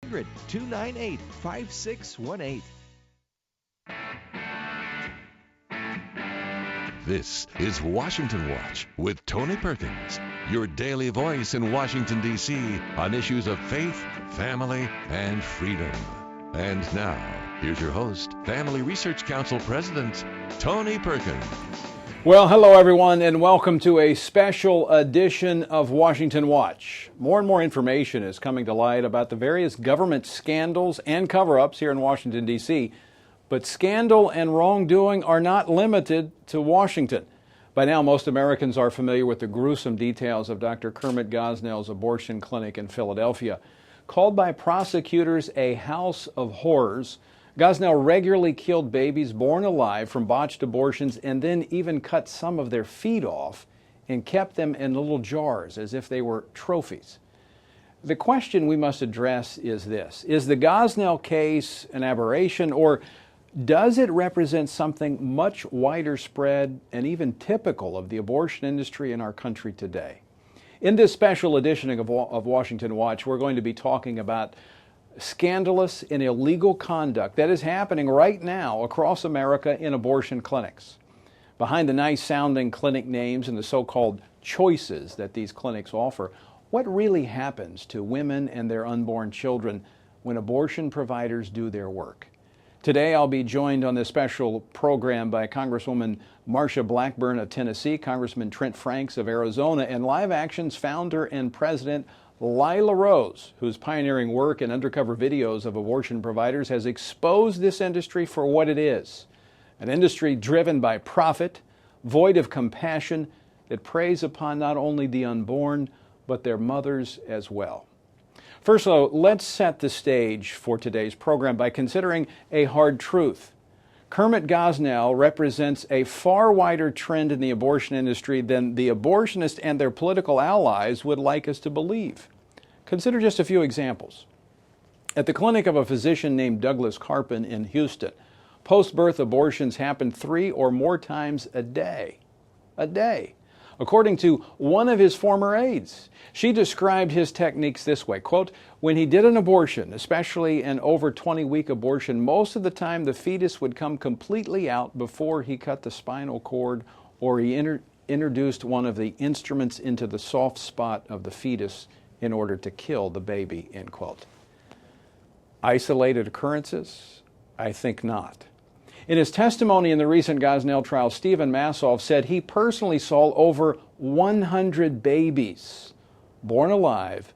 1-800-298-5618. This is Washington Watch with Tony Perkins, your daily voice in Washington, D.C. on issues of faith, family, and freedom. And now, here's your host, Family Research Council President, Tony Perkins. Well, hello everyone, and welcome to a special edition of Washington Watch. More and more information is coming to light about the various government scandals and cover-ups here in Washington, D.C., but scandal and wrongdoing are not limited to Washington. By now, most Americans are familiar with the gruesome details of Dr. Kermit Gosnell's abortion clinic in Philadelphia. Called by prosecutors a house of horrors, Gosnell regularly killed babies born alive from botched abortions and then even cut some of their feet off and kept them in little jars as if they were trophies. The question we must address is this: is the Gosnell case an aberration, or does it represent something much wider spread and even typical of the abortion industry in our country today? In this special edition of Washington Watch, we're going to be talking about scandalous and illegal conduct that is happening right now across America in abortion clinics. Behind the nice-sounding clinic names and the so-called choices that these clinics offer, what really happens to women and their unborn children when abortion providers do their work? Today, I'll be joined on this special program by Congresswoman Marsha Blackburn of Tennessee, Congressman Trent Franks of Arizona, and Live Action's founder and president, Lila Rose, whose pioneering work in undercover videos of abortion providers has exposed this industry for what it is: an industry driven by profit, void of compassion, that preys upon not only the unborn, but their mothers as well. First, though, let's set the stage for today's program by considering a hard truth. Kermit Gosnell represents a far wider trend in the abortion industry than the abortionists and their political allies would like us to believe. Consider just a few examples. At the clinic of a physician named Douglas Carpin in Houston, post-birth abortions happen 3 or more times a day. According to one of his former aides, she described his techniques this way, quote, "When he did an abortion, especially an over 20-week abortion, most of the time the fetus would come completely out before he cut the spinal cord or he introduced one of the instruments into the soft spot of the fetus in order to kill the baby," end quote. Isolated occurrences? I think not. In his testimony in the recent Gosnell trial, Stephen Massoff said he personally saw over 100 babies born alive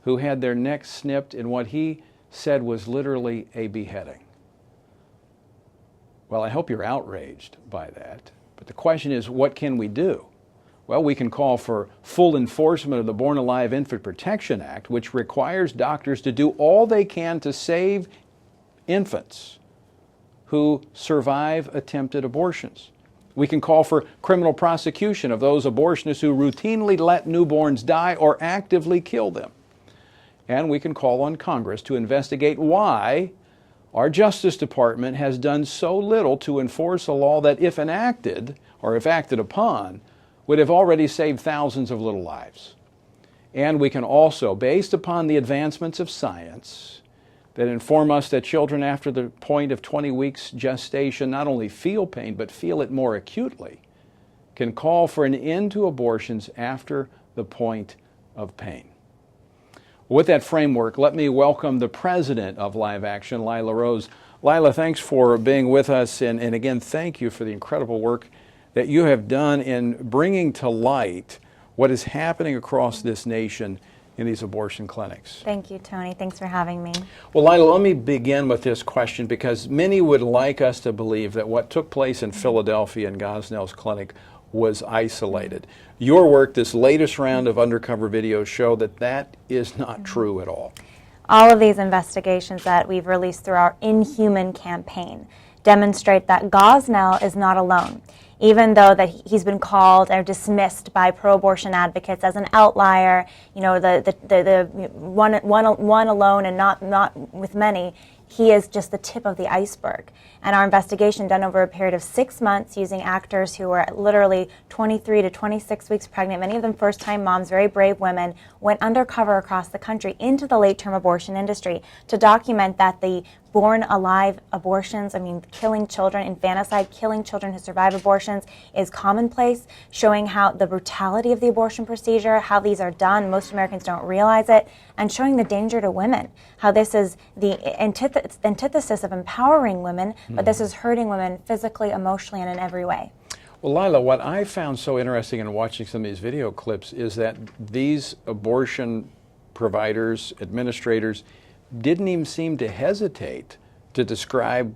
who had their necks snipped in what he said was literally a beheading. Well, I hope you're outraged by that, but the question is, what can we do? Well, we can call for full enforcement of the Born Alive Infant Protection Act, which requires doctors to do all they can to save infants who survive attempted abortions. We can call for criminal prosecution of those abortionists who routinely let newborns die or actively kill them. And we can call on Congress to investigate why our Justice Department has done so little to enforce a law that, if enacted, or if acted upon, would have already saved thousands of little lives. And we can also, based upon the advancements of science that inform us that children after the point of 20 weeks gestation not only feel pain, but feel it more acutely, can call for an end to abortions after the point of pain. With that framework, let me welcome the president of Live Action, Lila Rose. Lila, thanks for being with us, and again, thank you for the incredible work that you have done in bringing to light what is happening across this nation in these abortion clinics. Thank you, Tony. Thanks for having me. Well, Lila, let me begin with this question, because many would like us to believe that what took place in Philadelphia in Gosnell's clinic was isolated. Your work, this latest round of undercover videos, show that that is not true at all. All of these investigations that we've released through our Inhuman campaign demonstrate that Gosnell is not alone. Even though that he's been called or dismissed by pro-abortion advocates as an outlier, you know, the one alone and not with many, he is just the tip of the iceberg. And our investigation, done over a period of 6 months using actors who were literally 23 to 26 weeks pregnant, many of them first-time moms, very brave women, went undercover across the country into the late-term abortion industry to document that the born alive abortions, killing children, infanticide, killing children who survive abortions is commonplace, showing how the brutality of the abortion procedure, how these are done, most Americans don't realize it, and showing the danger to women, how this is the antithesis of empowering women, but this is hurting women physically, emotionally, and in every way. Well, Lila, what I found so interesting in watching some of these video clips is that these abortion providers, administrators, didn't even seem to hesitate to describe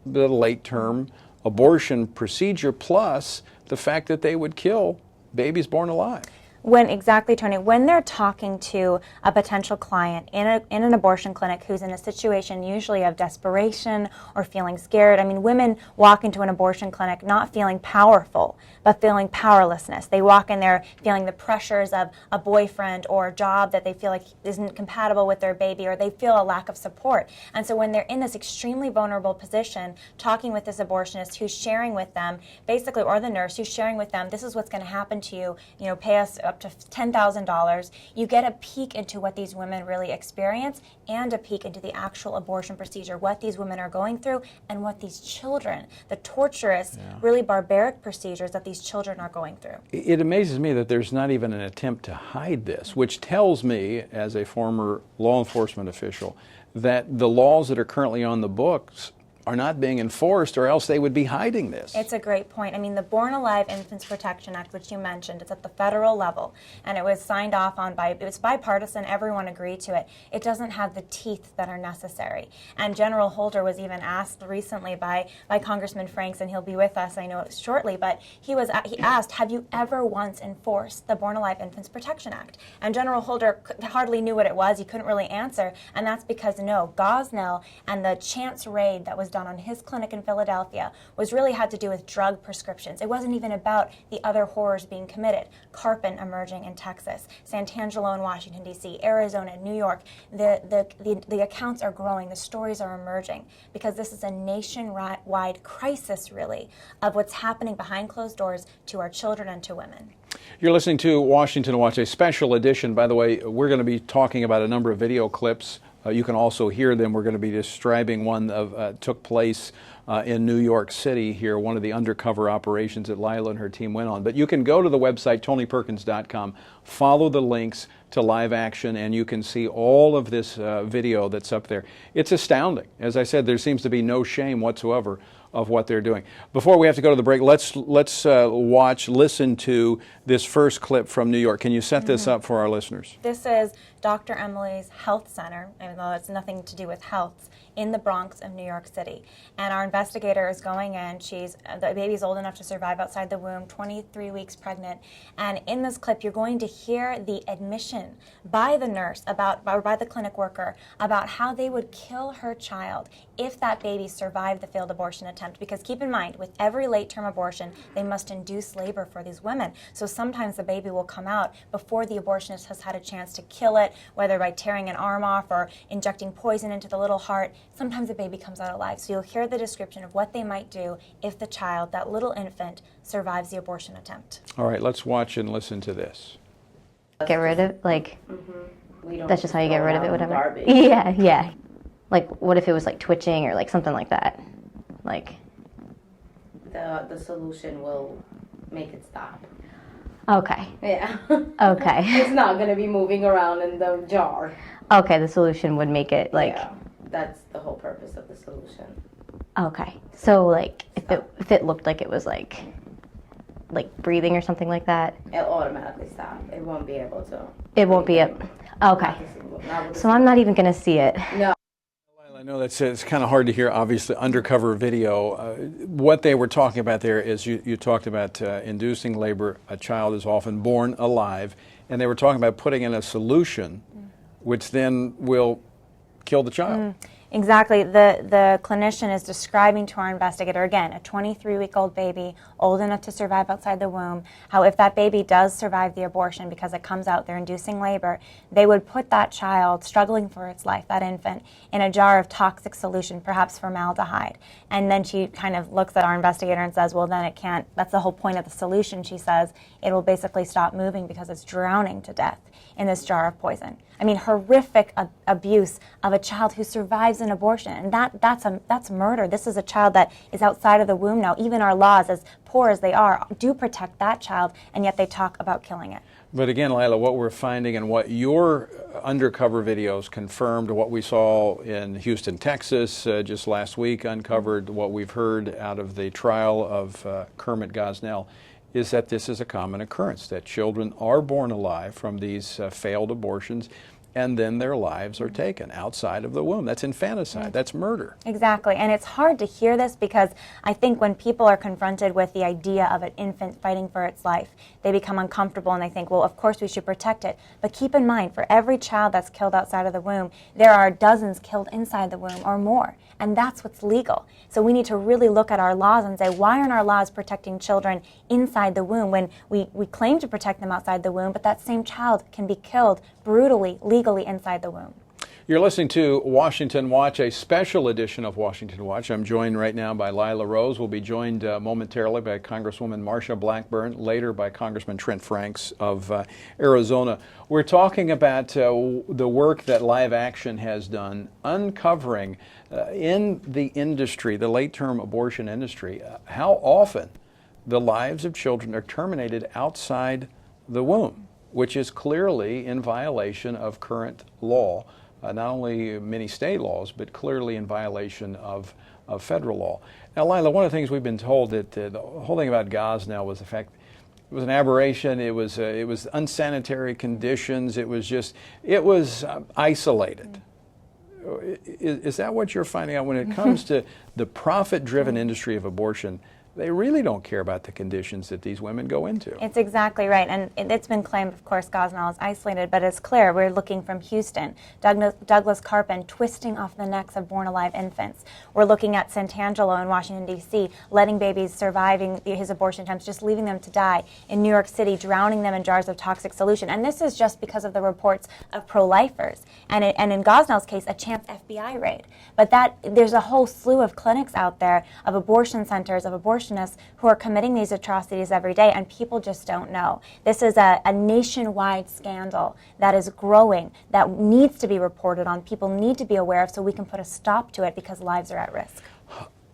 the late-term abortion procedure, plus the fact that they would kill babies born alive. Exactly, Tony, when they're talking to a potential client in an abortion clinic who's in a situation usually of desperation or feeling scared, women walk into an abortion clinic not feeling powerful, but feeling powerlessness. They walk in there feeling the pressures of a boyfriend or a job that they feel like isn't compatible with their baby, or they feel a lack of support. And so when they're in this extremely vulnerable position, talking with this abortionist who's sharing with them, basically, or the nurse who's sharing with them, this is what's going to happen to you, pay us up to $10,000, you get a peek into what these women really experience and a peek into the actual abortion procedure, what these women are going through and what these children, the torturous, really barbaric procedures that these children are going through. It amazes me that there's not even an attempt to hide this, which tells me, as a former law enforcement official, that the laws that are currently on the books are not being enforced, or else they would be hiding this. It's a great point. The Born Alive Infants Protection Act, which you mentioned, it's at the federal level, and it was signed off on it was bipartisan, everyone agreed to it. It doesn't have the teeth that are necessary. And General Holder was even asked recently by Congressman Franks, and he'll be with us, I know, shortly, but he asked, have you ever once enforced the Born Alive Infants Protection Act? And General Holder hardly knew what it was, he couldn't really answer, and that's because no, Gosnell and the chance raid that was done on his clinic in Philadelphia had to do with drug prescriptions. It wasn't even about the other horrors being committed. Carpin emerging in Texas, Santangelo in Washington, D.C., Arizona, New York. The accounts are growing, the stories are emerging, because this is a nationwide crisis, really, of what's happening behind closed doors to our children and to women. You're listening to Washington Watch, a special edition. By the way, we're going to be talking about a number of video clips. You can also hear them. We're going to be describing one that took place in New York City here, one of the undercover operations that Lila and her team went on. But you can go to the website, TonyPerkins.com, follow the links to live action, and you can see all of this video that's up there. It's astounding. As I said, there seems to be no shame whatsoever of what they're doing. Before we have to go to the break, let's listen to this first clip from New York. Can you set this up for our listeners? This is Dr. Emily's health center, even though it's nothing to do with health, in the Bronx of New York City. And our investigator is going in. The baby's old enough to survive outside the womb, 23 weeks pregnant. And in this clip, you're going to hear the admission by the nurse or by the clinic worker about how they would kill her child if that baby survived the failed abortion attempt. Because keep in mind, with every late-term abortion, they must induce labor for these women. So sometimes the baby will come out before the abortionist has had a chance to kill it, whether by tearing an arm off or injecting poison into the little heart. Sometimes the baby comes out alive. So you'll hear the description of what they might do if the child, that little infant, survives the abortion attempt. All right, let's watch and listen to this. Get rid of, that's just how you get rid of it, whatever. Garbage. Yeah. What if it was twitching or something like that? The solution will make it stop. Okay. Yeah. Okay. It's not going to be moving around in the jar. Okay, the solution would make it Yeah, that's the whole purpose of the solution. Okay. So if it looked like it was like breathing or something like that, It'll automatically stop. It won't be able to. it won't be okay. Not with So I'm not even going to see it. No. I know it's kind of hard to hear, obviously, undercover video. What they were talking about there is you talked about inducing labor. A child is often born alive, and they were talking about putting in a solution which then will kill the child. Exactly. The clinician is describing to our investigator, again, a 23-week-old baby, old enough to survive outside the womb, how if that baby does survive the abortion because it comes out, they're inducing labor, they would put that child struggling for its life, that infant, in a jar of toxic solution, perhaps formaldehyde. And then she kind of looks at our investigator and says, well, then it can't, that's the whole point of the solution, she says. It will basically stop moving because it's drowning to death in this jar of poison. I mean, horrific abuse of a child who survives an abortion, and that's murder. This is a child that is outside of the womb now. Even our laws, as poor as they are, do protect that child, and yet they talk about killing it. But again, Lila, what we're finding and what your undercover videos confirmed, what we saw in Houston, Texas, just last week, uncovered what we've heard out of the trial of Kermit Gosnell, is that this is a common occurrence, that children are born alive from these failed abortions, and then their lives are taken outside of the womb. That's infanticide. That's murder. Exactly. And it's hard to hear this because I think when people are confronted with the idea of an infant fighting for its life, they become uncomfortable and they think, well, of course we should protect it. But keep in mind, for every child that's killed outside of the womb, there are dozens killed inside the womb or more. And that's what's legal. So we need to really look at our laws and say, why aren't our laws protecting children inside the womb when we claim to protect them outside the womb, but that same child can be killed brutally, legally inside the womb? You're listening to Washington Watch, a special edition of Washington Watch. I'm joined right now by Lila Rose. We'll be joined momentarily by Congresswoman Marsha Blackburn, later by Congressman Trent Franks of Arizona. We're talking about the work that Live Action has done, uncovering in the industry, the late-term abortion industry, how often the lives of children are terminated outside the womb, which is clearly in violation of current law. Not only many state laws, but clearly in violation of federal law. Now, Lila, one of the things we've been told that the whole thing about Gosnell was the fact it was an aberration. It was unsanitary conditions. It was isolated. Is that what you're finding out when it comes to the profit-driven industry of abortion? They really don't care about the conditions that these women go into. It's exactly right. And it's been claimed, of course, Gosnell is isolated, but it's clear. We're looking from Houston. Douglas Carpin twisting off the necks of born-alive infants. We're looking at Santangelo in Washington, D.C., letting babies surviving his abortion attempts, just leaving them to die. In New York City, drowning them in jars of toxic solution. And this is just because of the reports of pro-lifers. And in Gosnell's case, a chance FBI raid. But there's a whole slew of clinics out there, of abortion centers, of abortionists who are committing these atrocities every day, and people just don't know. This is a nationwide scandal that is growing, that needs to be reported on, people need to be aware of, so we can put a stop to it because lives are at risk.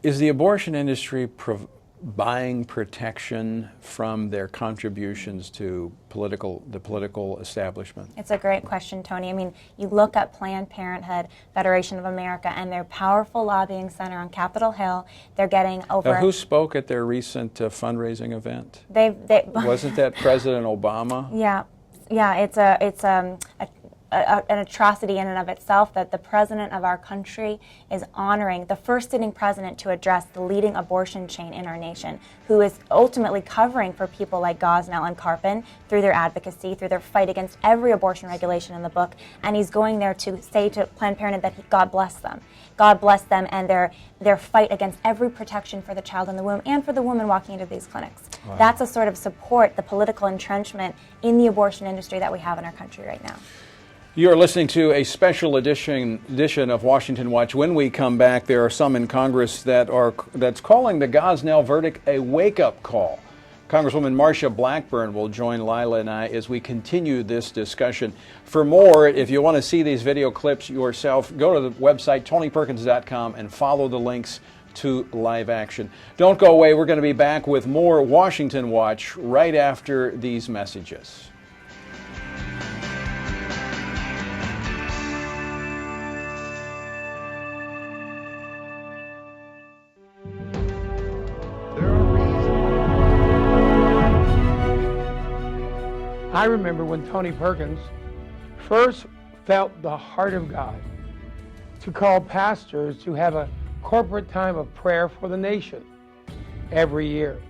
Is the abortion industry buying protection from their contributions to the political establishment? It's a great question, Tony. I mean, you look at Planned Parenthood, Federation of America, and their powerful lobbying center on Capitol Hill. They're getting over... Who spoke at their recent fundraising event? Wasn't that President Obama? Yeah, it's an atrocity in and of itself that the president of our country is honoring the first sitting president to address the leading abortion chain in our nation, who is ultimately covering for people like Gosnell and Carpin through their advocacy, through their fight against every abortion regulation in the book. And he's going there to say to Planned Parenthood that God bless them. God bless them and their fight against every protection for the child in the womb and for the woman walking into these clinics. Wow. That's a sort of support, the political entrenchment in the abortion industry that we have in our country right now. You're listening to a special edition of Washington Watch. When we come back, there are some in Congress that's calling the Gosnell verdict a wake-up call. Congresswoman Marsha Blackburn will join Lila and I as we continue this discussion. For more, if you want to see these video clips yourself, go to the website tonyperkins.com and follow the links to Live Action. Don't go away. We're going to be back with more Washington Watch right after these messages. I remember when Tony Perkins first felt the heart of God to call pastors to have a corporate time of prayer for the nation every year.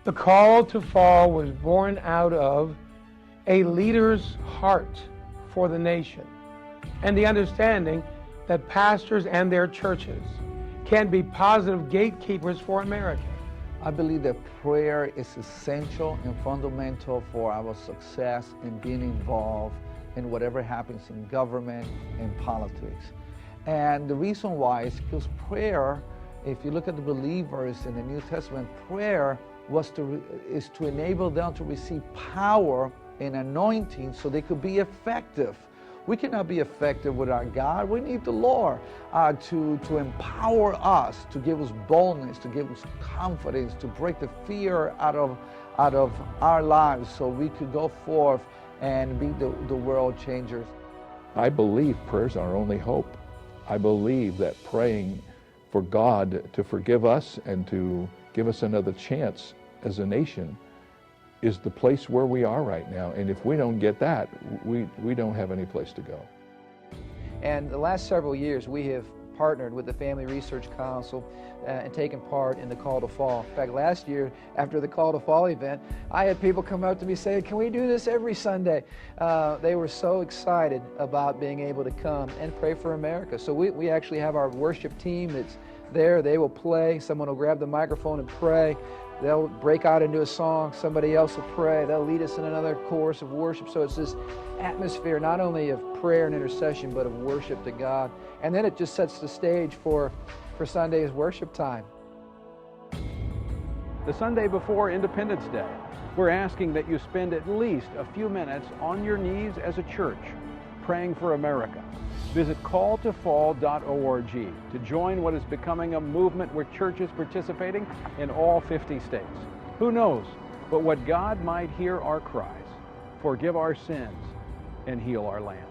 The call to fall was born out of a leader's heart for the nation and the understanding that pastors and their churches can be positive gatekeepers for America. I believe that prayer is essential and fundamental for our success in being involved in whatever happens in government and politics. And the reason why is because prayer, if you look at the believers in the New Testament, prayer is to enable them to receive power and anointing so they could be effective. We cannot be effective without God. We need the Lord to empower us, to give us boldness, to give us confidence, to break the fear out of our lives so we could go forth and be the world changers. I believe prayer's our only hope. I believe that praying for God to forgive us and to give us another chance as a nation is the place where we are right now. And if we don't get that, we don't have any place to go. And the last several years, we have partnered with the Family Research Council and taken part in the Call to Fall. In fact, last year, after the Call to Fall event, I had people come up to me saying, "Can we do this every Sunday?" They were so excited about being able to come and pray for America. So we actually have our worship team that's there. They will play. Someone will grab the microphone and pray. They'll break out into a song. Somebody else will pray. They'll lead us in another chorus of worship. So it's this atmosphere not only of prayer and intercession, but of worship to God. And then it just sets the stage for Sunday's worship time. The Sunday before Independence Day, we're asking that you spend at least a few minutes on your knees as a church praying for America. Visit calltofall.org to join what is becoming a movement with churches participating in all 50 states. Who knows but what God might hear our cries, forgive our sins, and heal our land.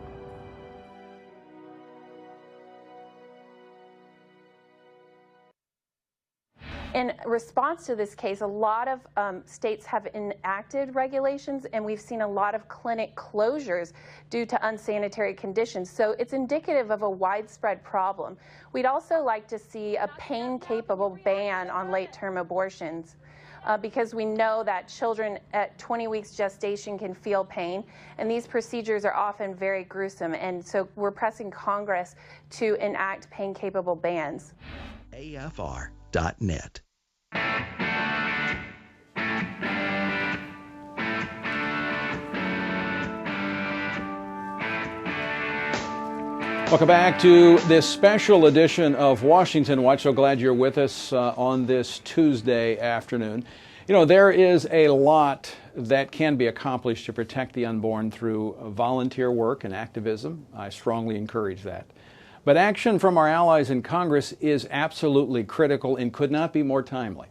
In response to this case, a lot of states have enacted regulations, and we've seen a lot of clinic closures due to unsanitary conditions. So it's indicative of a widespread problem. We'd also like to see a pain-capable ban on late-term abortions because we know that children at 20 weeks gestation can feel pain, and these procedures are often very gruesome. And so we're pressing Congress to enact pain-capable bans. AFR.net. Welcome back to this special edition of Washington Watch. So glad you're with us on this Tuesday afternoon. You know, there is a lot that can be accomplished to protect the unborn through volunteer work and activism. I strongly encourage that. But action from our allies in Congress is absolutely critical and could not be more timely.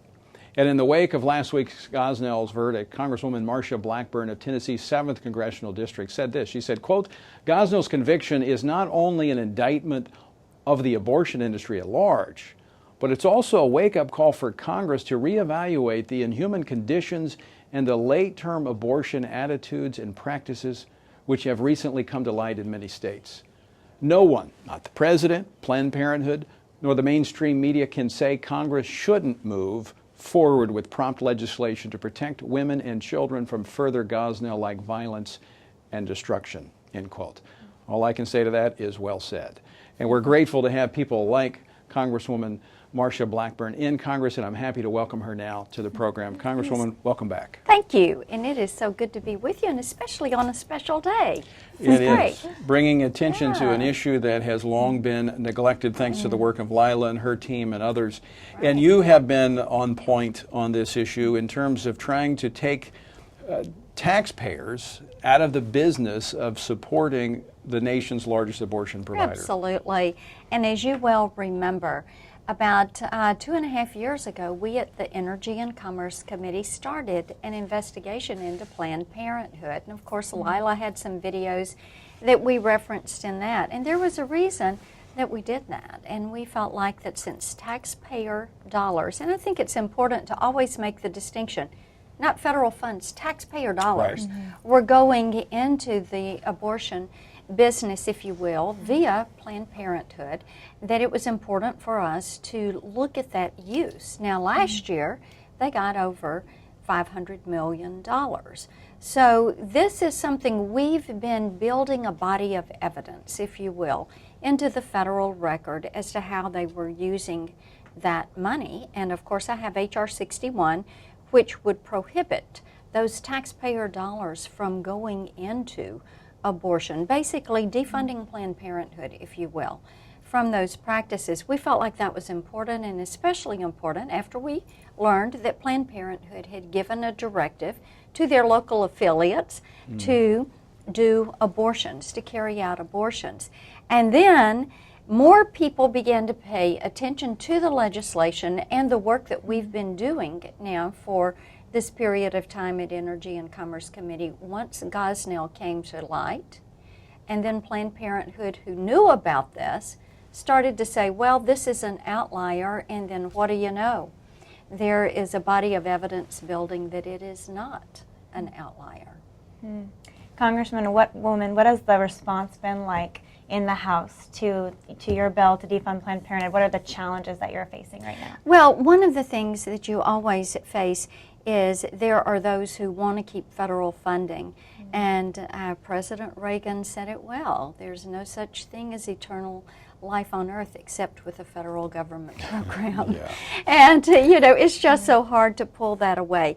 And in the wake of last week's Gosnell's verdict, Congresswoman Marsha Blackburn of Tennessee's 7th Congressional District said this. She said, quote, "Gosnell's conviction is not only an indictment of the abortion industry at large, but it's also a wake-up call for Congress to reevaluate the inhuman conditions and the late-term abortion attitudes and practices which have recently come to light in many states. No one, not the President, Planned Parenthood, nor the mainstream media can say Congress shouldn't move forward with prompt legislation to protect women and children from further Gosnell-like violence and destruction," end quote. All I can say to that is well said. And we're grateful to have people like Congresswoman Marsha Blackburn in Congress, and I'm happy to welcome her now to the program. Congresswoman, welcome back. Thank you, and it is so good to be with you, and especially on a special day. It is bringing attention to an issue that has long been neglected thanks to the work of Lila and her team and others. Right. And you have been on point on this issue in terms of trying to take taxpayers out of the business of supporting the nation's largest abortion provider. Absolutely, and as you well remember, about 2.5 years ago, we at the Energy and Commerce Committee started an investigation into Planned Parenthood. And of course, Lila had some videos that we referenced in that. And there was a reason that we did that. And we felt like that since taxpayer dollars, and I think it's important to always make the distinction, not federal funds, taxpayer dollars, were going into the abortion business, if you will, via Planned Parenthood, that it was important for us to look at that use. Now, last year, they got over $500 million. So this is something we've been building a body of evidence, if you will, into the federal record as to how they were using that money. And of course, I have H.R. 61, which would prohibit those taxpayer dollars from going into abortion, basically defunding Planned Parenthood, if you will, from those practices. We felt like that was important, and especially important after we learned that Planned Parenthood had given a directive to their local affiliates to do abortions, to carry out abortions. And then more people began to pay attention to the legislation and the work that we've been doing now for this period of time at Energy and Commerce Committee once Gosnell came to light. And then Planned Parenthood, who knew about this, started to say, well, this is an outlier, and then what do you know? There is a body of evidence building that it is not an outlier. Congressman, what has the response been like in the House to your bill to defund Planned Parenthood? What are the challenges that you're facing right now? Well, one of the things that you always face is there are those who want to keep federal funding. And President Reagan said it well. There's no such thing as eternal life on earth except with a federal government program. And, it's just so hard to pull that away.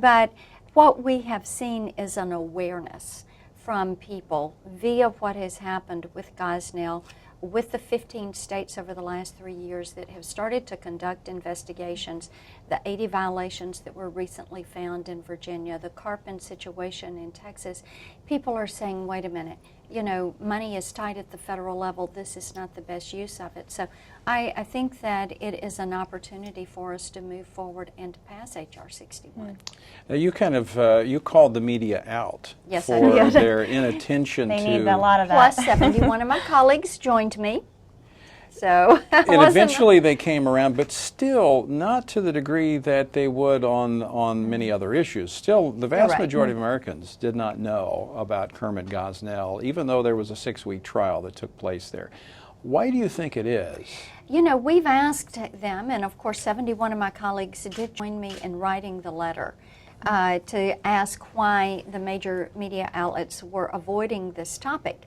But what we have seen is an awareness from people via what has happened with Gosnell, with the 15 states over the last 3 years that have started to conduct investigations, the 80 violations that were recently found in Virginia, the Carpin situation in Texas. People are saying, wait a minute, money is tight at the federal level. This is not the best use of it. So I think that it is an opportunity for us to move forward and to pass H.R. 61. Now you kind of, you called the media out for their inattention they to... need a lot of that. Plus 71 of my colleagues joined me. So and eventually they came around, but still not to the degree that they would on many other issues. Still, the vast majority of Americans did not know about Kermit Gosnell, even though there was a 6-week trial that took place there. Why do you think it is? We've asked them, and of course 71 of my colleagues did join me in writing the letter to ask why the major media outlets were avoiding this topic.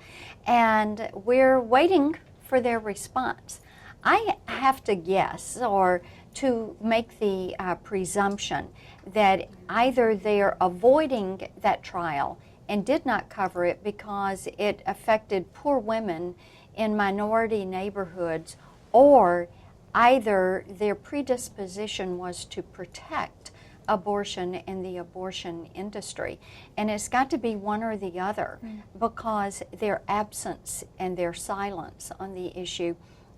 And we're waiting for their response. I have to guess or to make the presumption that either they're avoiding that trial and did not cover it because it affected poor women in minority neighborhoods, or either their predisposition was to protect abortion and the abortion industry. And it's got to be one or the other, because their absence and their silence on the issue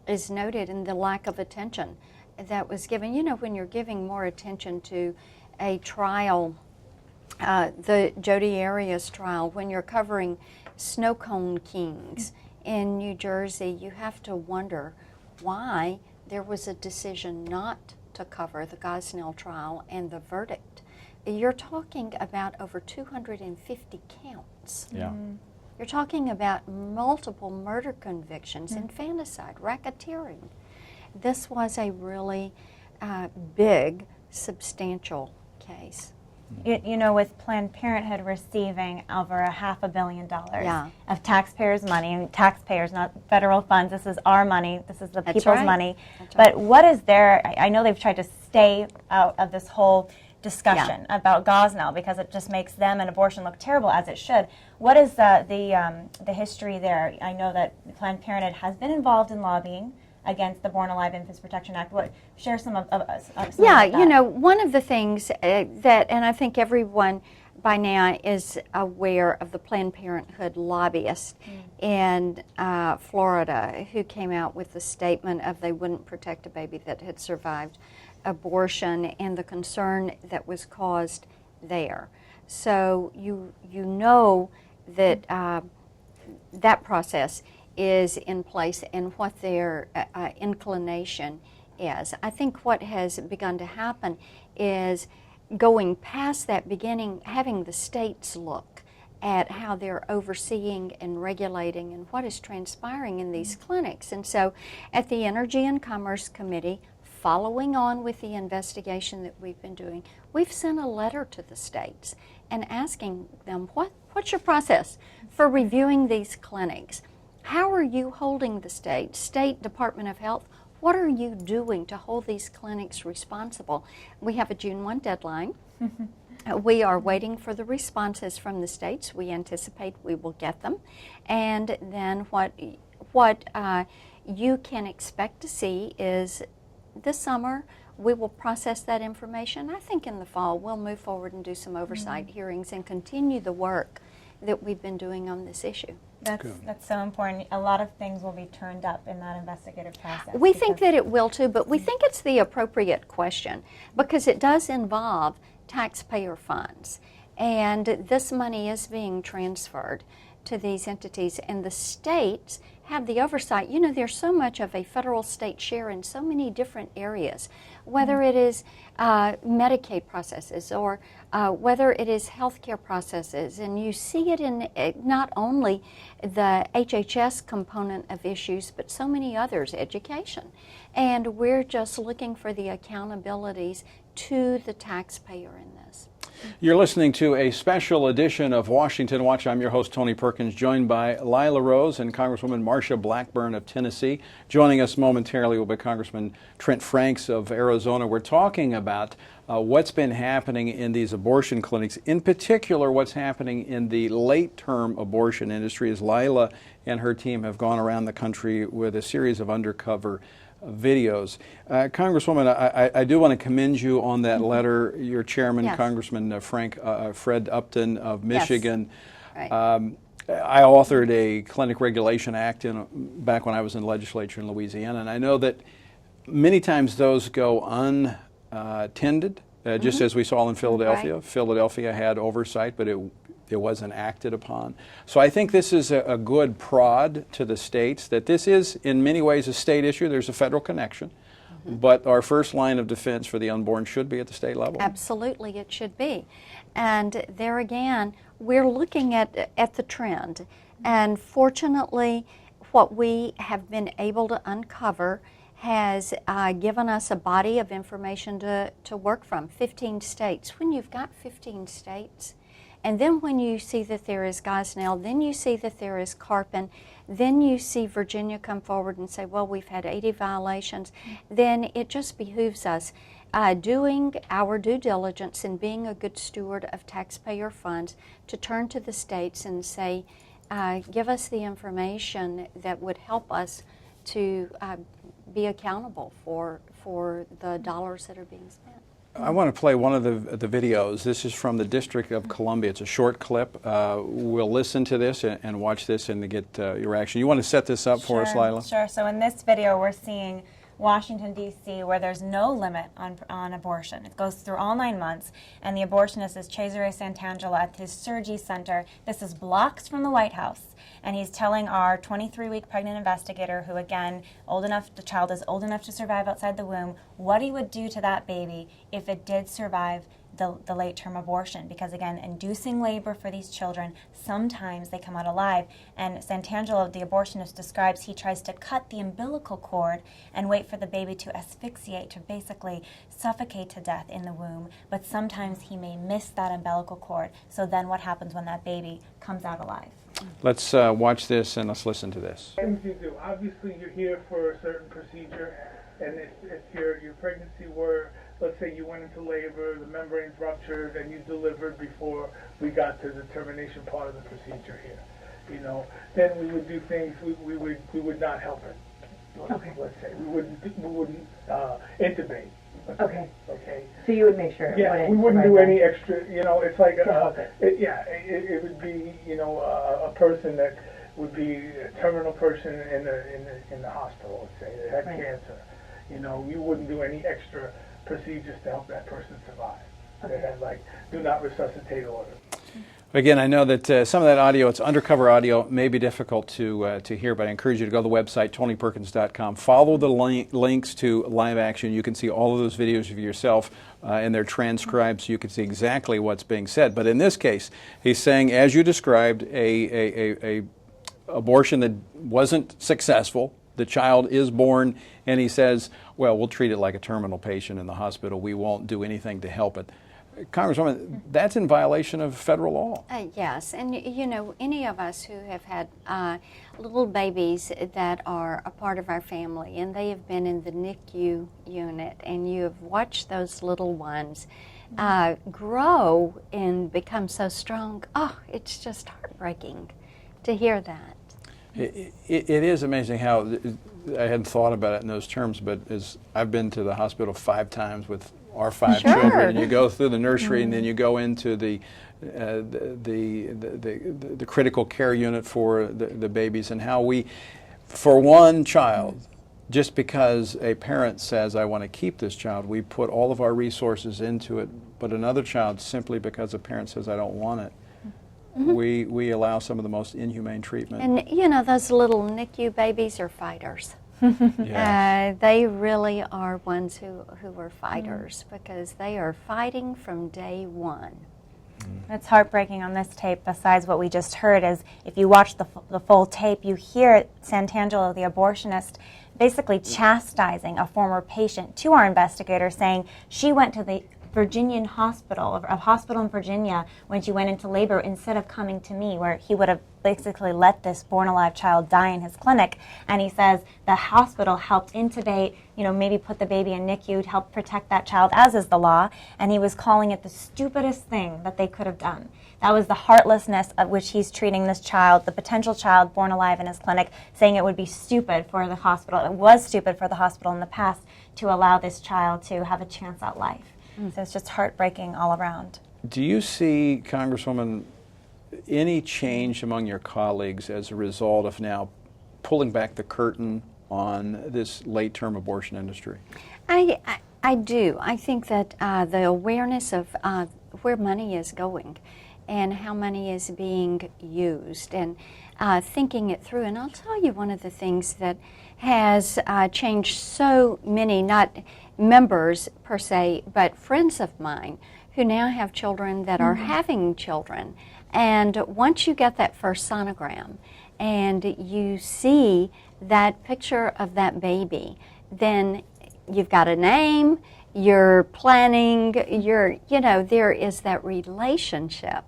is noted in the lack of attention that was given. When you're giving more attention to a trial, the Jodi Arias trial, when you're covering snow cone kings in New Jersey, you have to wonder why there was a decision not to cover the Gosnell trial and the verdict. You're talking about over 250 counts. You're talking about multiple murder convictions, infanticide, racketeering. This was a really big, substantial case. With Planned Parenthood receiving over $500 million of taxpayers' money, and taxpayers, not federal funds, this is our money, this is the people's money. But what is I know they've tried to stay out of this whole discussion about Gosnell because it just makes them and abortion look terrible, as it should. What is the history there? I know that Planned Parenthood has been involved in lobbying against the Born Alive Infants Protection Act. Share some of that. One of the things that, and I think everyone by now is aware of the Planned Parenthood lobbyist in Florida who came out with the statement of they wouldn't protect a baby that had survived abortion and the concern that was caused there. So you know that that process is in place and what their inclination is. I think what has begun to happen is going past that beginning, having the states look at how they're overseeing and regulating and what is transpiring in these clinics. And so at the Energy and Commerce Committee, following on with the investigation that we've been doing, we've sent a letter to the states and asking them, what's your process for reviewing these clinics? How are you holding the State Department of Health? What are you doing to hold these clinics responsible? We have a June 1 deadline. We are waiting for the responses from the states. We anticipate we will get them. And then what you can expect to see is this summer we will process that information. I think in the fall we'll move forward and do some oversight hearings and continue the work that we've been doing on this issue. That's so important. A lot of things will be turned up in that investigative process. We think that it will too, but we think it's the appropriate question because it does involve taxpayer funds. And this money is being transferred to these entities, and the states have the oversight. You know, there's so much of a federal-state share in so many different areas, whether it is Medicaid processes or whether it is healthcare processes, and you see it in not only the HHS component of issues, but so many others, education. And we're just looking for the accountabilities to the taxpayer in this. You're listening to a special edition of Washington Watch. I'm your host, Tony Perkins, joined by Lila Rose and Congresswoman Marsha Blackburn of Tennessee. Joining us momentarily will be Congressman Trent Franks of Arizona. We're talking about what's been happening in these abortion clinics, in particular what's happening in the late-term abortion industry, as Lila and her team have gone around the country with a series of undercover videos. Congresswoman, I do want to commend you on that letter. Your chairman, yes. Congressman Fred Upton of Michigan. Yes. Right. I authored a Clinic Regulation Act back when I was in the legislature in Louisiana, and I know that many times those go untended, just as we saw in Philadelphia. Right. Philadelphia had oversight, but it wasn't acted upon. So I think this is a good prod to the states that this is in many ways a state issue. There's a federal connection, but our first line of defense for the unborn should be at the state level. Absolutely, it should be. And there again, we're looking at the trend. And fortunately, what we have been able to uncover has given us a body of information to work from. 15 states. When you've got 15 states, and then when you see that there is Gosnell, then you see that there is Carpin, then you see Virginia come forward and say, well, we've had 80 violations, then it just behooves us doing our due diligence and being a good steward of taxpayer funds to turn to the states and say, give us the information that would help us to be accountable for the dollars that are being spent. I want to play one of the videos. This is from the District of Columbia. It's a short clip. We'll listen to this and watch this and to get your reaction. You want to set this up for us, Lila? Sure. So in this video, we're seeing Washington, D.C., where there's no limit on abortion. It goes through all 9 months, and the abortionist is Cesare Santangelo at his Surgery Center. This is blocks from the White House, and he's telling our 23-week pregnant investigator, who again, the child is old enough to survive outside the womb, what he would do to that baby if it did survive the late-term abortion, because again, inducing labor for these children, sometimes they come out alive. And Santangelo, the abortionist, describes he tries to cut the umbilical cord and wait for the baby to asphyxiate, to basically suffocate to death in the womb, but sometimes he may miss that umbilical cord. So then what happens when that baby comes out alive? Let's watch this and let's listen to this. Things you do. Obviously, you're here for a certain procedure, and if your pregnancy were, let's say you went into labor, the membranes ruptured, and you delivered before we got to the termination part of the procedure here, then we would do things, we would not help it. Okay. Let's say we wouldn't intubate. Okay. Okay. So you would make sure. Yeah, we wouldn't do any extra. It's like it would be a person that would be a terminal person in the hospital. Let's say that had cancer. You wouldn't do any extra procedures to help that person survive. Okay. They had do not resuscitate order. Again, I know that some of that audio, it's undercover audio, may be difficult to hear, but I encourage you to go to the website, TonyPerkins.com. Follow the links to live action. You can see all of those videos of yourself, and they're transcribed, so you can see exactly what's being said. But in this case, he's saying, as you described, a abortion that wasn't successful. The child is born, and he says, well, we'll treat it like a terminal patient in the hospital. We won't do anything to help it. Congresswoman, that's in violation of federal law. Yes, and you know, any of us who have had little babies that are a part of our family and they have been in the NICU unit and you have watched those little ones grow and become so strong, it's just heartbreaking to hear that. It is amazing how, I hadn't thought about it in those terms, but as I've been to the hospital 5 times with our 5 children, and you go through the nursery and then you go into the critical care unit for the babies, and how we, for one child, just because a parent says, I want to keep this child, we put all of our resources into it, but another child, simply because a parent says, I don't want it, we allow some of the most inhumane treatment. And you know, those little NICU babies are fighters. They really are ones who are fighters because they are fighting from day one. What's heartbreaking on this tape, besides what we just heard, is if you watch the full tape, you hear Santangelo, the abortionist, basically chastising a former patient to our investigator, saying she went to the Virginian hospital, a hospital in Virginia, when she went into labor instead of coming to me, where he would have basically let this born-alive child die in his clinic. And he says the hospital helped intubate, maybe put the baby in NICU to help protect that child, as is the law. And he was calling it the stupidest thing that they could have done. That was the heartlessness at which he's treating this child, the potential child born alive in his clinic, saying it would be stupid for the hospital. It was stupid for the hospital in the past to allow this child to have a chance at life. So it's just heartbreaking all around. Do you see, Congresswoman, any change among your colleagues as a result of now pulling back the curtain on this late-term abortion industry? I do. I think that the awareness of where money is going and how money is being used, and thinking it through. And I'll tell you one of the things that has changed so many, not members per se, but friends of mine who now have children that are having children. And once you get that first sonogram and you see that picture of that baby, then you've got a name, you're planning, there is that relationship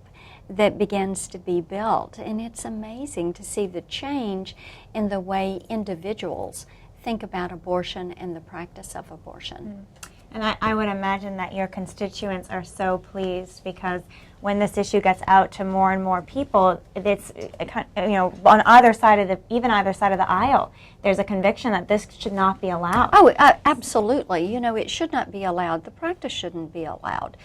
that begins to be built. And it's amazing to see the change in the way individuals think about abortion and the practice of abortion. And I would imagine that your constituents are so pleased, because when this issue gets out to more and more people, it's, on either side of the aisle, there's a conviction that this should not be allowed. Oh, absolutely. It should not be allowed. The practice shouldn't be allowed.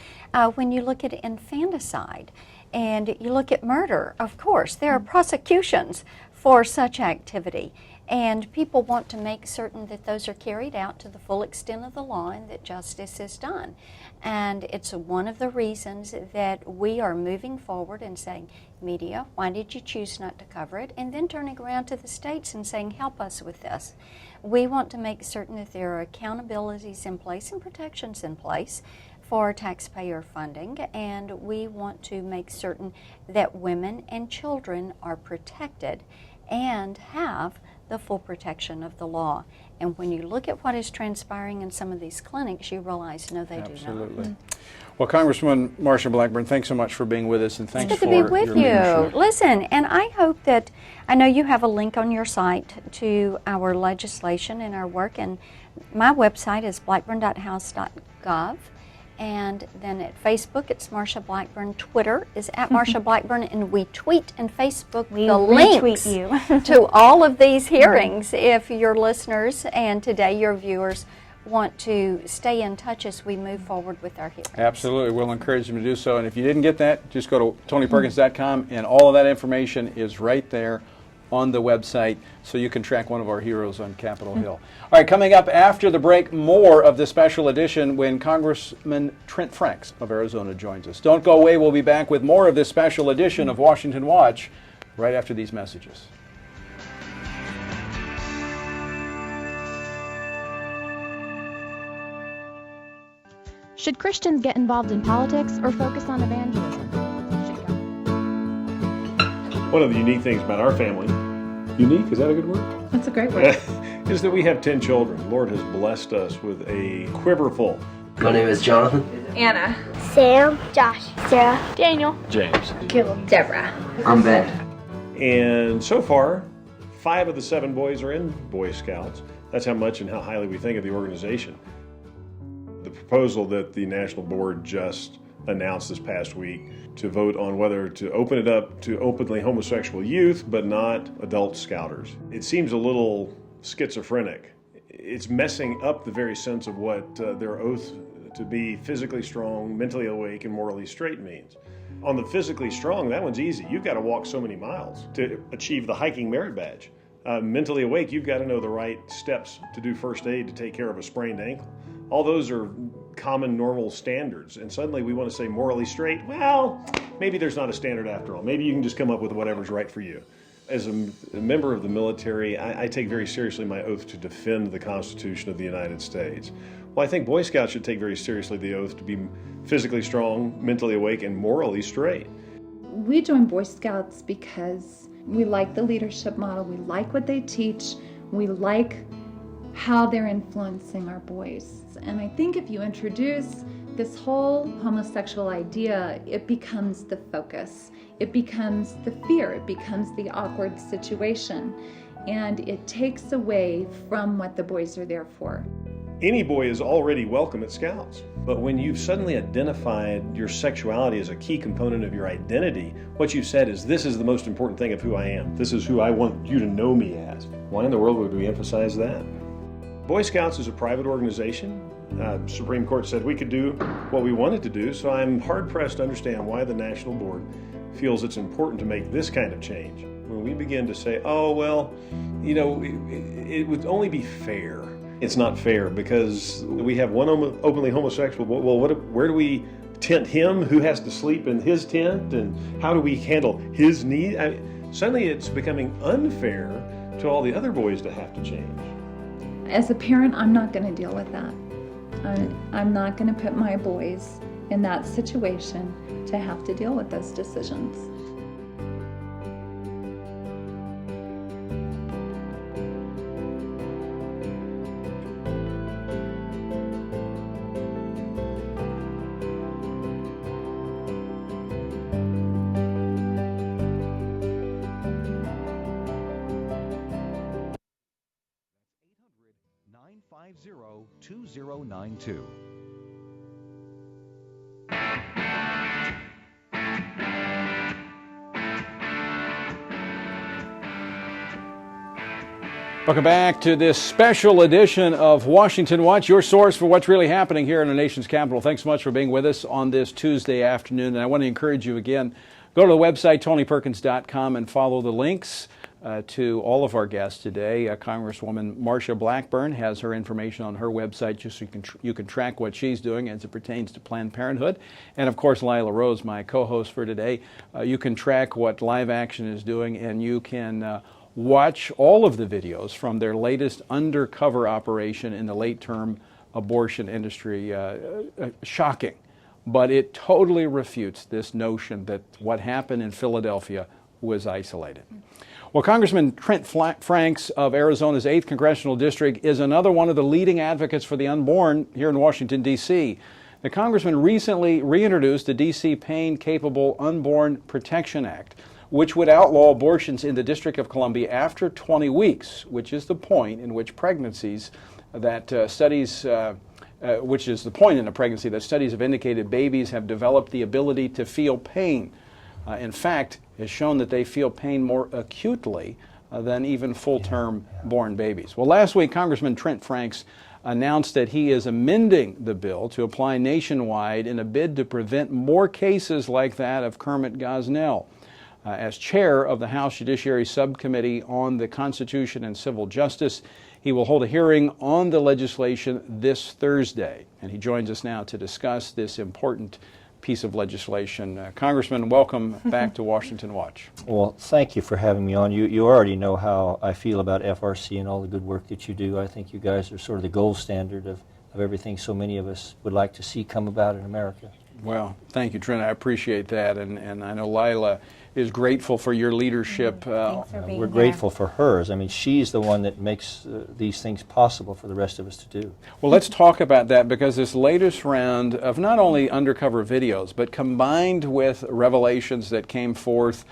When you look at infanticide and you look at murder, of course, there are prosecutions for such activity. And people want to make certain that those are carried out to the full extent of the law and that justice is done. And it's one of the reasons that we are moving forward and saying, media, why did you choose not to cover it? And then turning around to the states and saying, help us with this. We want to make certain that there are accountabilities in place and protections in place for taxpayer funding, and we want to make certain that women and children are protected and have the full protection of the law. And when you look at what is transpiring in some of these clinics, you realize, no, they do not. Absolutely. Well, Congresswoman Marsha Blackburn, thanks so much for being with us, and thanks for your leadership. It's good to be with you. Listen, and I hope that, I know you have a link on your site to our legislation and our work, and my website is blackburn.house.gov. And then at Facebook, it's Marsha Blackburn. Twitter is at Marsha Blackburn, and we tweet and Facebook the links to all of these hearings if your listeners and today your viewers want to stay in touch as we move forward with our hearings. Absolutely. We'll encourage them to do so. And if you didn't get that, just go to TonyPerkins.com, and all of that information is right there on the website, so you can track one of our heroes on Capitol Hill. All right, coming up after the break, more of the special edition when Congressman Trent Franks of Arizona joins us. Don't go away. We'll be back with more of this special edition of Washington Watch right after these messages. Should Christians get involved in politics or focus on evangelism? One of the unique things about our family, unique, is that a good word? That's a great word. Is that we have 10 children. The Lord has blessed us with a quiver full My name is Jonathan. Anna. Sam. Josh. Sarah. Daniel. James. Caleb. Deborah. I'm Ben. And so far, 5 of the 7 boys are in Boy Scouts. That's how much and how highly we think of the organization. The proposal that the National Board just announced this past week to vote on whether to open it up to openly homosexual youth, but not adult Scouters. It seems a little schizophrenic. It's messing up the very sense of what their oath to be physically strong, mentally awake, and morally straight means. On the physically strong, that one's easy. You've got to walk so many miles to achieve the hiking merit badge. Mentally awake, you've got to know the right steps to do first aid to take care of a sprained ankle. All those are common, normal standards. And suddenly we want to say morally straight. Well, maybe there's not a standard after all. Maybe you can just come up with whatever's right for you. As a member of the military, I take very seriously my oath to defend the Constitution of the United States. Well, I think Boy Scouts should take very seriously the oath to be physically strong, mentally awake, and morally straight. We joined Boy Scouts because we like the leadership model, we like what they teach, we like how they're influencing our boys. And I think if you introduce this whole homosexual idea, it becomes the focus. It becomes the fear. It becomes the awkward situation. And it takes away from what the boys are there for. Any boy is already welcome at Scouts. But when you've suddenly identified your sexuality as a key component of your identity, what you've said is, this is the most important thing of who I am. This is who I want you to know me as. Why in the world would we emphasize that? Boy Scouts is a private organization. Supreme Court said we could do what we wanted to do, so I'm hard-pressed to understand why the National Board feels it's important to make this kind of change. When we begin to say, oh, well, you know, it would only be fair. It's not fair because we have one openly homosexual. Well, where do we tent him? Who has to sleep in his tent? And how do we handle his need? Suddenly it's becoming unfair to all the other boys to have to change. As a parent, I'm not going to deal with that. I'm not going to put my boys in that situation to have to deal with those decisions. (950) 2092. Welcome back to this special edition of Washington Watch, your source for what's really happening here in the nation's capital. Thanks so much for being with us on this Tuesday afternoon. And I want to encourage you again, go to the website, TonyPerkins.com, and follow the links to all of our guests today. Congresswoman Marsha Blackburn has her information on her website just so you can track what she's doing as it pertains to Planned Parenthood. And of course, Lila Rose, my co-host for today. You can track what Live Action is doing, and you can watch all of the videos from their latest undercover operation in the late-term abortion industry. Shocking, but it totally refutes this notion that what happened in Philadelphia was isolated. Well, Congressman Trent Franks of Arizona's 8th Congressional District is another one of the leading advocates for the unborn here in Washington, D.C. The congressman recently reintroduced the D.C. Pain-Capable Unborn Protection Act, which would outlaw abortions in the District of Columbia after 20 weeks, which is the point in which pregnancies that which is the point in a pregnancy that studies have indicated babies have developed the ability to feel pain. In fact, has shown that they feel pain more acutely than even full-term born babies. Well, last week, Congressman Trent Franks announced that he is amending the bill to apply nationwide in a bid to prevent more cases like that of Kermit Gosnell. As chair of the House Judiciary Subcommittee on the Constitution and Civil Justice, he will hold a hearing on the legislation this Thursday. And he joins us now to discuss this important piece of legislation. Congressman, welcome back to Washington Watch. Well, thank you for having me on. You already know how I feel about FRC and all the good work that you do. I think you guys are sort of the gold standard of everything so many of us would like to see come about in America. Well, thank you, Trent. I appreciate that. And I know Lila is grateful for your leadership. We're grateful for hers. I mean, she's the one that makes these things possible for the rest of us to do. Well, let's talk about that, because this latest round of not only undercover videos, but combined with revelations that came forth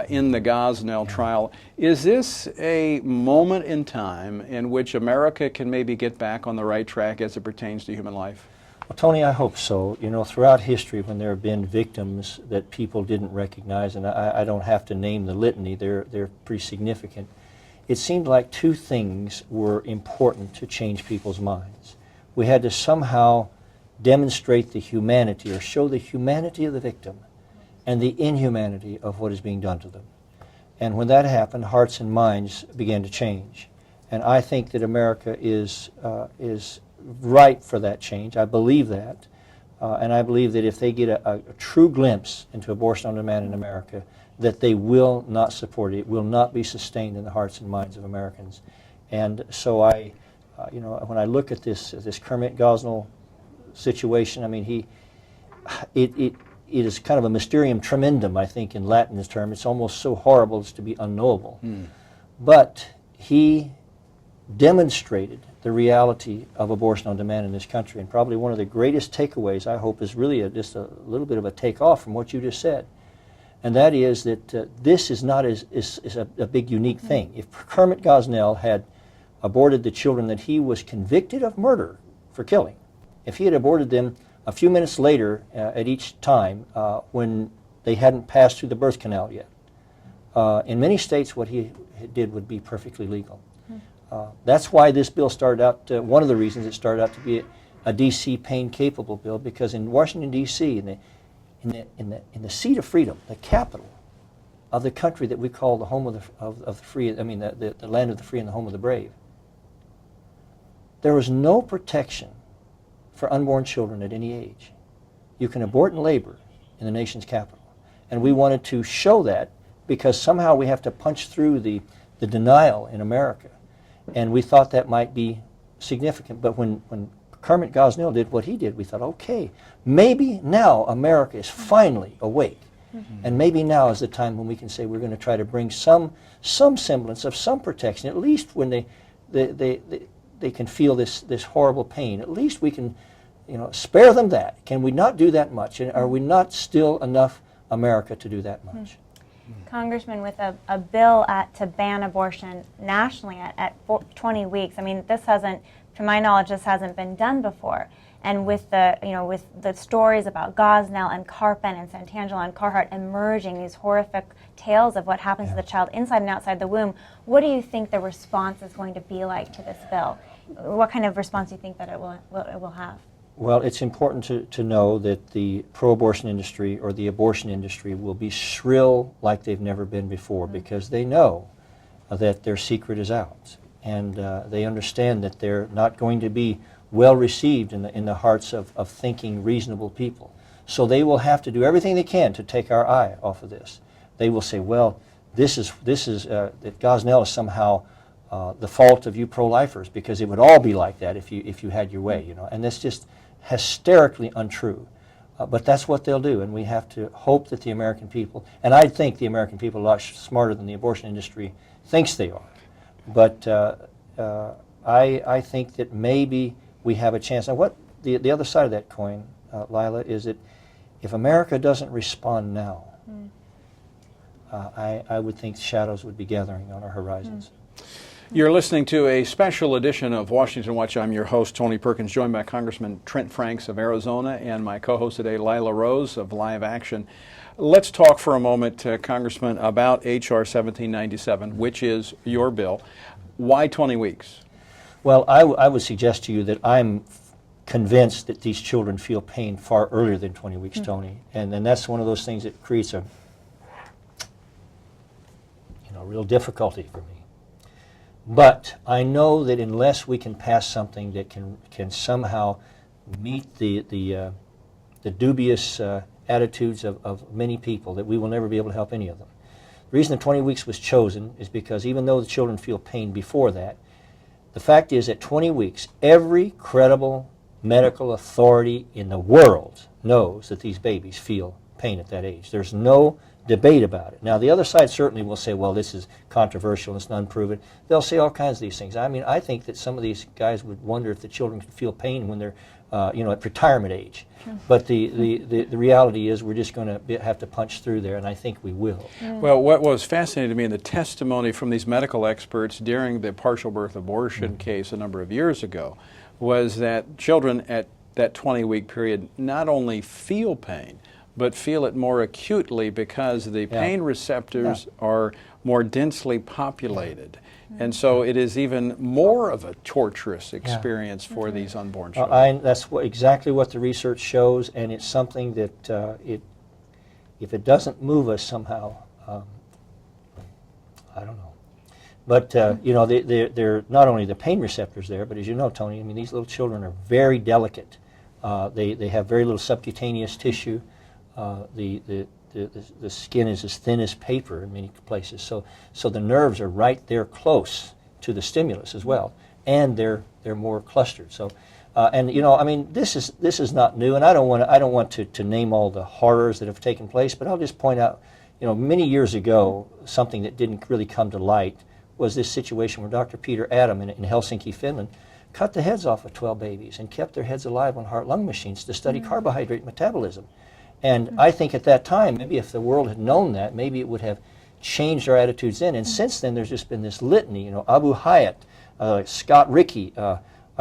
in the Gosnell trial, is this a moment in time in which America can maybe get back on the right track as it pertains to human life? Well, Tony, I hope so. You know, throughout history, when there have been victims that people didn't recognize, and I don't have to name the litany, they're pretty significant, it seemed like two things were important to change people's minds. We had to somehow demonstrate the humanity, or show the humanity of the victim and the inhumanity of what is being done to them. And when that happened, hearts and minds began to change. And I think that America is ripe for that change. I believe that. And I believe that if they get a true glimpse into abortion on demand in America, that they will not support it. It will not be sustained in the hearts and minds of Americans. And so you know, when I look at this Kermit Gosnell situation, I mean, it is kind of a mysterium tremendum, I think, in Latin's term. It's almost so horrible as to be unknowable. But he demonstrated the reality of abortion on demand in this country, and probably one of the greatest takeaways, I hope, is really just a little bit of a takeoff from what you just said, and that is that this is not a big unique thing. If Kermit Gosnell had aborted the children that he was convicted of murder for killing, if he had aborted them a few minutes later at each time when they hadn't passed through the birth canal yet, in many states what he did would be perfectly legal. That's why this bill started out, one of the reasons it started out to be a D.C. pain-capable bill, because in Washington, D.C., in the seat of freedom, the capital of the country that we call the home of the free, I mean the land of the free and the home of the brave, there was no protection for unborn children at any age. You can abort in labor in the nation's capital. And we wanted to show that, because somehow we have to punch through the denial in America. And we thought that might be significant. But when Kermit Gosnell did what he did, we thought, okay, maybe now America is finally awake. And maybe now is the time when we can say we're going to try to bring some semblance of some protection, at least when they can feel this horrible pain. At least we can, you know, spare them that. Can we not do that much? And are we not still enough America to do that much? Congressman, with a bill to ban abortion nationally at 20 weeks, I mean, this hasn't, to my knowledge, this hasn't been done before. And with the stories about Gosnell and Carpen and Santangelo and Carhart emerging, these horrific tales of what happens to the child inside and outside the womb, what do you think the response is going to be like to this bill? What kind of response do you think that it will have? Well, it's important to know that the pro-abortion industry or the abortion industry will be shrill like they've never been before, because they know that their secret is out. And they understand that they're not going to be well received in the hearts of thinking, reasonable people. So they will have to do everything they can to take our eye off of this. They will say, well, this is that Gosnell is somehow the fault of you pro-lifers, because it would all be like that if you had your way, you know. And that's just hysterically untrue. But that's what they'll do, and we have to hope that the American people, and I think the American people are a lot smarter than the abortion industry thinks they are. But I think that maybe we have a chance. Now, what the other side of that coin, Lila, is that if America doesn't respond now, I would think shadows would be gathering on our horizons. You're listening to a special edition of Washington Watch. I'm your host, Tony Perkins, joined by Congressman Trent Franks of Arizona and my co-host today, Lila Rose of Live Action. Let's talk for a moment, Congressman, about H.R. 1797, which is your bill. Why 20 weeks? Well, I would suggest to you that I'm convinced that these children feel pain far earlier than 20 weeks, Tony. And that's one of those things that creates a real difficulty for me. But I know that unless we can pass something that can somehow meet the dubious attitudes of many people, that we will never be able to help any of them. The reason the 20 weeks was chosen is because even though the children feel pain before that, the fact is at 20 weeks, every credible medical authority in the world knows that these babies feel pain at that age. There's no debate about it. Now, the other side certainly will say, well, this is controversial, it's unproven. They'll say all kinds of these things. I mean, I think that some of these guys would wonder if the children can feel pain when they're, at retirement age. Sure. But the reality is we're just going to have to punch through there, and I think we will. Well, what was fascinating to me in the testimony from these medical experts during the partial birth abortion case a number of years ago was that children at that 20-week period not only feel pain, but feel it more acutely because the pain receptors are more densely populated. And so it is even more of a torturous experience for these unborn children. That's exactly what the research shows, and it's something that if it doesn't move us somehow, I don't know. But, they're not only the pain receptors there, but as you know, Tony, I mean, these little children are very delicate. They have very little subcutaneous tissue. The skin is as thin as paper in many places, so the nerves are right there close to the stimulus as well, and they're more clustered. So, I mean, this is not new, and I don't want to name all the horrors that have taken place, but I'll just point out, many years ago, something that didn't really come to light was this situation where Dr. Peter Adam in Helsinki, Finland, cut the heads off of 12 babies and kept their heads alive on heart-lung machines to study carbohydrate metabolism. And I think at that time, maybe if the world had known that, maybe it would have changed our attitudes then. And since then, there's just been this litany, Abu Hyatt, Scott Rickey,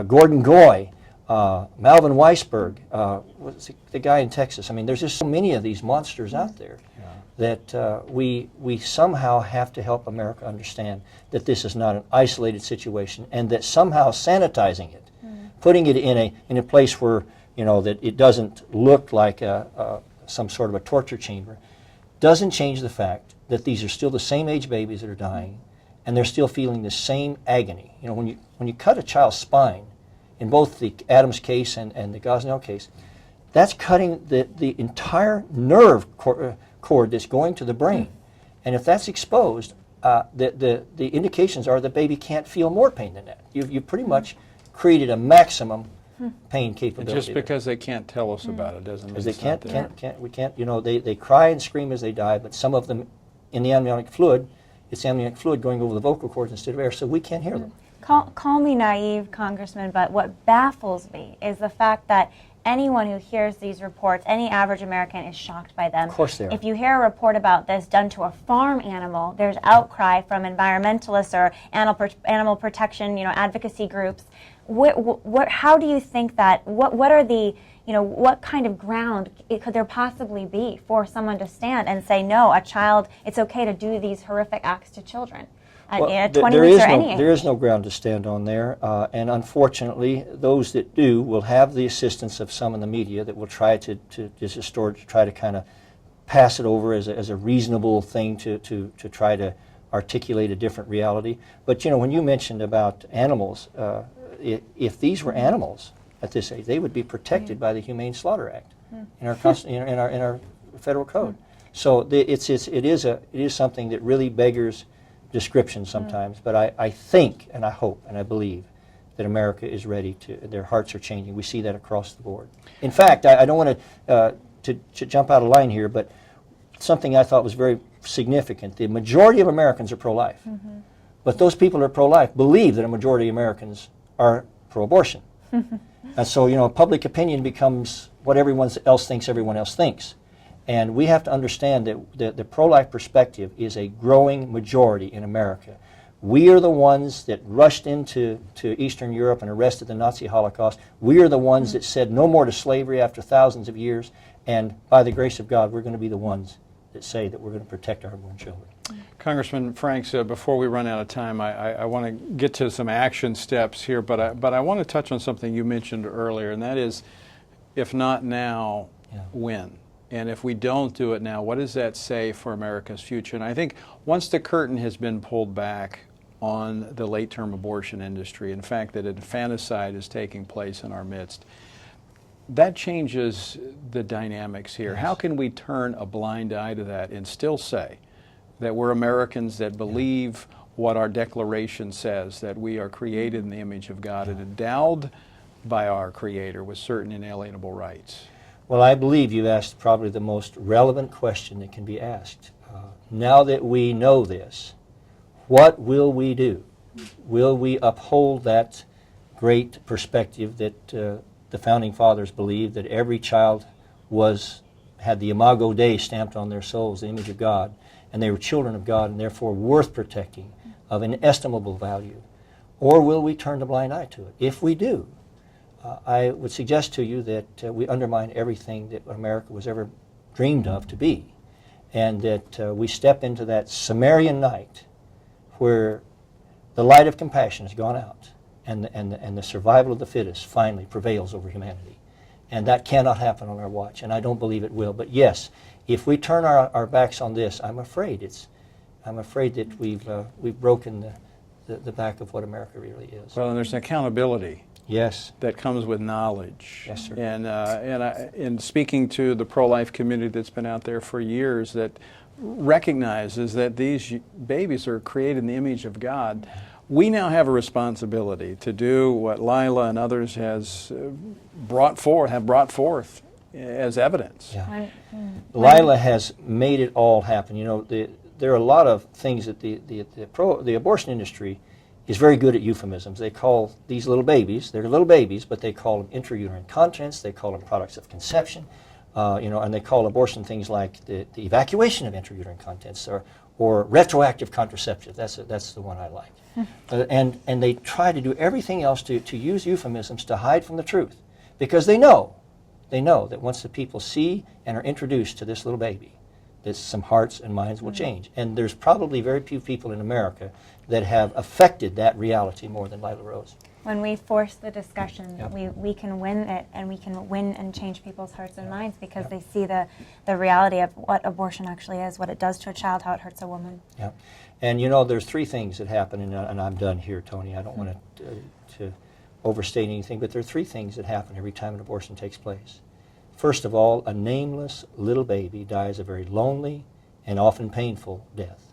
Gordon Goy, Malvin Weisberg, what's the guy in Texas. I mean, there's just so many of these monsters out there that we somehow have to help America understand that this is not an isolated situation, and that somehow sanitizing it, putting it in a place where that it doesn't look like some sort of a torture chamber, doesn't change the fact that these are still the same age babies that are dying, and they're still feeling the same agony. When you cut a child's spine, in both the Adams case and the Gosnell case, that's cutting the entire nerve cord that's going to the brain. And if that's exposed, the indications are the baby can't feel more pain than that. You've pretty much created a maximum pain capability. And just because they can't tell us about it doesn't mean they it's not there. we can't, they cry and scream as they die, but some of them in the amniotic fluid, it's amniotic fluid going over the vocal cords instead of air, so we can't hear them. Call me naive, Congressman, but what baffles me is the fact that anyone who hears these reports, any average American, is shocked by them. Of course they are. If you hear a report about this done to a farm animal, there's outcry from environmentalists or animal protection, advocacy groups. How do you think that? What are the what kind of ground could there possibly be for someone to stand and say, no, a child, it's okay to do these horrific acts to children? At 20 weeks or any age. There is no ground to stand on there, and unfortunately, those that do will have the assistance of some in the media that will try to try to kind of pass it over as a reasonable thing to try to articulate a different reality. But when you mentioned about animals, if these were animals at this age, they would be protected by the Humane Slaughter Act in our federal code. So it is something that really beggars description sometimes, but I think and I hope and I believe that America is ready their hearts are changing. We see that across the board. In fact, I don't want to jump out of line here, but something I thought was very significant. The majority of Americans are pro-life, but those people who are pro-life believe that a majority of Americans are pro-abortion. And so, public opinion becomes what everyone else thinks. And we have to understand that the pro-life perspective is a growing majority in America. We are the ones that rushed into Eastern Europe and arrested the Nazi Holocaust. We are the ones that said no more to slavery after thousands of years. And by the grace of God, we're going to be the ones that say that we're going to protect our unborn children. Congressman Franks, before we run out of time, I want to get to some action steps here, but I want to touch on something you mentioned earlier, and that is, if not now, when? And if we don't do it now, what does that say for America's future? And I think once the curtain has been pulled back on the late-term abortion industry, in fact that infanticide is taking place in our midst, that changes the dynamics here. Yes. How can we turn a blind eye to that and still say that we're Americans that believe what our Declaration says, that we are created in the image of God and endowed by our Creator with certain inalienable rights? Well, I believe you asked probably the most relevant question that can be asked. Now that we know this, what will we do? Will we uphold that great perspective that the Founding Fathers believed, that every child had the Imago Dei stamped on their souls, the image of God, and they were children of God and therefore worth protecting, of inestimable value? Or will we turn a blind eye to it? If we do, I would suggest to you that we undermine everything that America was ever dreamed of to be, and that we step into that Sumerian night where the light of compassion has gone out, and the survival of the fittest finally prevails over humanity. And that cannot happen on our watch, and I don't believe it will. But yes, if we turn our backs on this, I'm afraid that we've broken the back of what America really is. Well, and there's an accountability. Yes. That comes with knowledge. Yes, sir. And in speaking to the pro-life community that's been out there for years, that recognizes that these babies are created in the image of God, we now have a responsibility to do what Lila and others have brought forth as evidence. Yeah. Lila has made it all happen. You know, there are a lot of things that the abortion industry is very good at euphemisms. They call these little babies, they're little babies, but they call them intrauterine contents, they call them products of conception, and they call abortion things like the evacuation of intrauterine contents or retroactive contraceptive. That's the one I like. And they try to do everything else to use euphemisms to hide from the truth, because they know that once the people see and are introduced to this little baby, that some hearts and minds will change. And there's probably very few people in America that have affected that reality more than Lila Rose. When we force the discussion, Yep. we can win it, and we can win and change people's hearts and minds, because they see the reality of what abortion actually is, what it does to a child, how it hurts a woman. Yeah. And you know, there's three things that happen, and I'm done here, Tony. I don't want to overstate anything, but there are three things that happen every time an abortion takes place. First of all, a nameless little baby dies a very lonely and often painful death.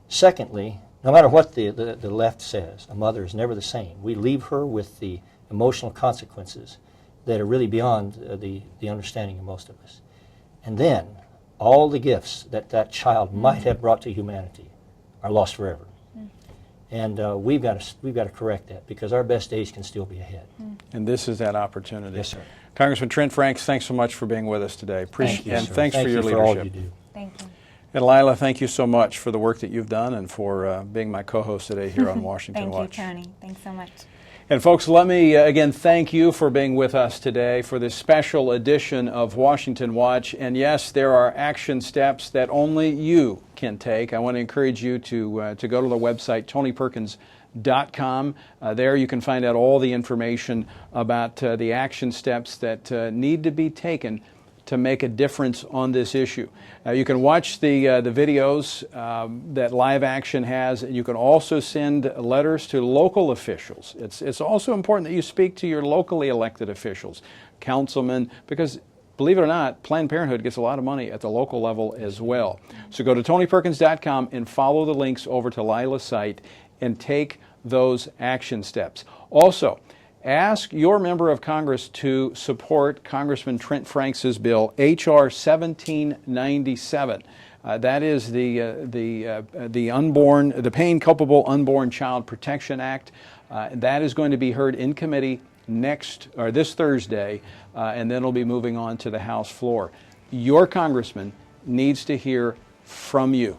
Secondly, no matter what the left says, a mother is never the same. We leave her with the emotional consequences that are really beyond the understanding of most of us. And then, all the gifts that child might have brought to humanity are lost forever. And we've got to correct that, because our best days can still be ahead. And this is that opportunity. Yes, sir. Congressman Trent Franks, thanks so much for being with us today. Thank you, and sir. thanks Thank for your you leadership. all you do. Thank you. And Lila, thank you so much for the work that you've done and for being my co-host today here on Washington Watch. Thank you, Tony. Thanks so much. And folks, let me again thank you for being with us today for this special edition of Washington Watch. And yes, there are action steps that only you can take. I want to encourage you to go to the website TonyPerkins.com. There you can find out all the information about the action steps that need to be taken to make a difference on this issue. You can watch the videos that Live Action has, and you can also send letters to local officials. It's also important that you speak to your locally elected officials, councilmen, because believe it or not, Planned Parenthood gets a lot of money at the local level as well. So go to TonyPerkins.com and follow the links over to Lila's site and take those action steps. Also, ask your member of Congress to support Congressman Trent Franks' bill, H.R. 1797. That is the Pain Culpable Unborn Child Protection Act. That is going to be heard in committee this Thursday, and then it'll be moving on to the House floor. Your congressman needs to hear from you.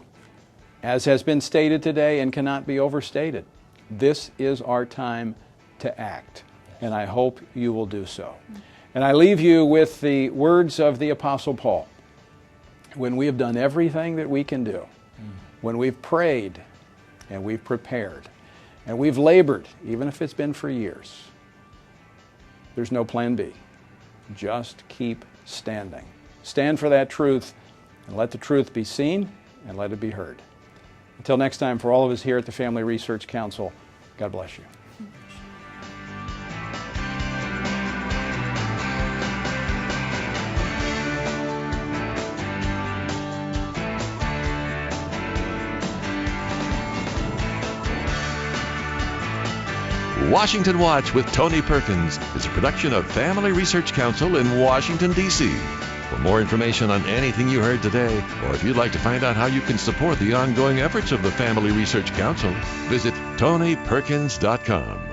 As has been stated today and cannot be overstated, this is our time to act. And I hope you will do so. And I leave you with the words of the Apostle Paul. When we have done everything that we can do, when we've prayed and we've prepared and we've labored, even if it's been for years, there's no plan B. Just keep standing. Stand for that truth and let the truth be seen and let it be heard. Until next time, for all of us here at the Family Research Council, God bless you. Washington Watch with Tony Perkins is a production of Family Research Council in Washington, D.C. For more information on anything you heard today, or if you'd like to find out how you can support the ongoing efforts of the Family Research Council, visit TonyPerkins.com.